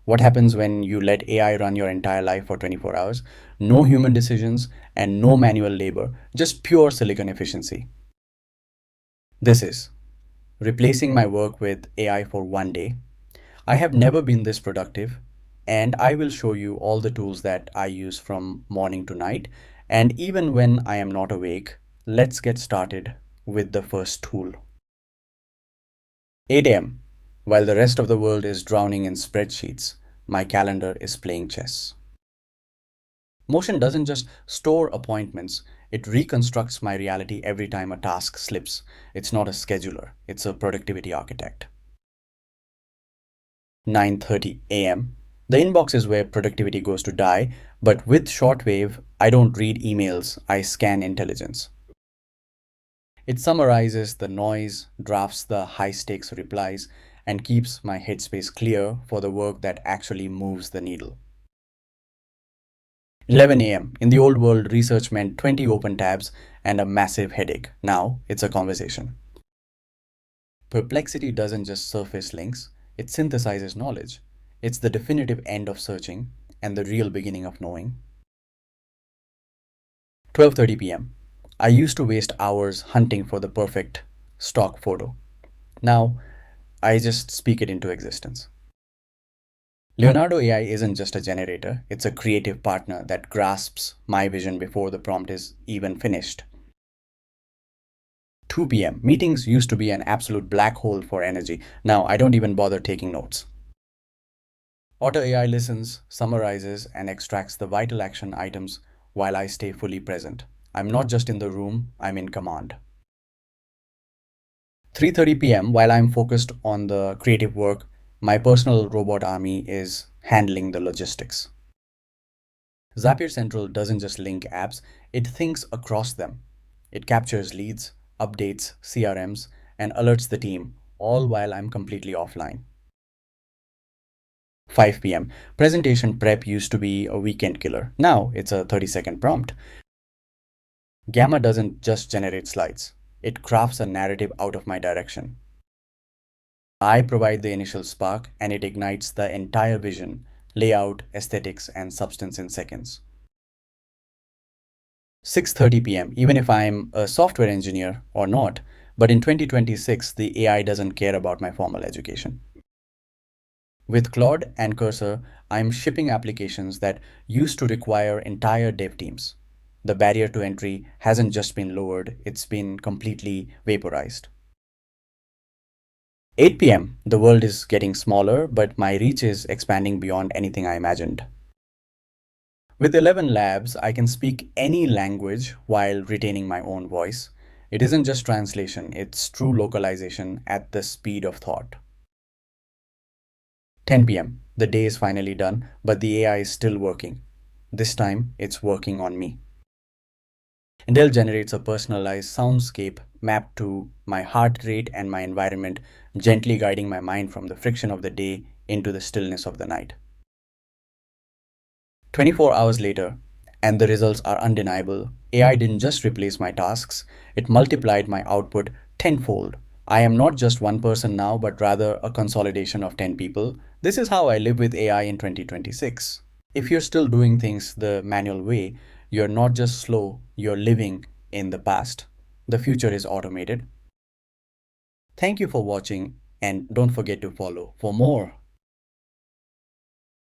What happens when you let AI run your entire life for 24 hours? No human decisions and no manual labor, just pure silicon efficiency. This is replacing my work with AI for one day. I have never been this productive, and I will show you all the tools that I use from morning to night. And even when I am not awake, let's get started with the first tool. 8 a.m. While the rest of the world is drowning in spreadsheets, my calendar is playing chess. Motion doesn't just store appointments, it reconstructs my reality every time a task slips. It's not a scheduler, it's a productivity architect. 9:30 a.m. The inbox is where productivity goes to die, but with shortwave, I don't read emails, I scan intelligence. It summarizes the noise, drafts the high stakes replies, and keeps my headspace clear for the work that actually moves the needle. 11 a.m. In the old world, research meant 20 open tabs and a massive headache. Now it's a conversation. Perplexity doesn't just surface links, it synthesizes knowledge. It's the definitive end of searching and the real beginning of knowing. 12:30 p.m. I used to waste hours hunting for the perfect stock photo. Now I just speak it into existence. Leonardo AI isn't just a generator, it's a creative partner that grasps my vision before the prompt is even finished. 2 p.m. Meetings used to be an absolute black hole for energy. Now I don't even bother taking notes. Auto AI listens, summarizes, and extracts the vital action items while I stay fully present. I'm not just in the room, I'm in command. 3:30 p.m. While I'm focused on the creative work, my personal robot army is handling the logistics. Zapier Central doesn't just link apps, it thinks across them. It captures leads, updates CRMs, and alerts the team, all while I'm completely offline. 5 p.m. Presentation prep used to be a weekend killer. Now it's a 30-second prompt. Gamma doesn't just generate slides, it crafts a narrative out of my direction. I provide the initial spark and it ignites the entire vision, layout, aesthetics, and substance in seconds. 6:30 p.m. Even if I'm a software engineer or not, but in 2026 the AI doesn't care about my formal education. With Claude and Cursor, I'm shipping applications that used to require entire dev teams. The barrier to entry hasn't just been lowered, it's been completely vaporized. 8 p.m. The world is getting smaller, but my reach is expanding beyond anything I imagined. With 11 labs, I can speak any language while retaining my own voice. It isn't just translation, it's true localization at the speed of thought. 10 p.m. The day is finally done, but the AI is still working. This time, it's working on me. Intel generates a personalized soundscape mapped to my heart rate and my environment, gently guiding my mind from the friction of the day into the stillness of the night. 24 hours later, and the results are undeniable. AI didn't just replace my tasks, it multiplied my output tenfold. I am not just one person now, but rather a consolidation of 10 people. This is how I live with AI in 2026. If you're still doing things the manual way, you're not just slow, you're living in the past. The future is automated. Thank you for watching, and don't forget to follow for more.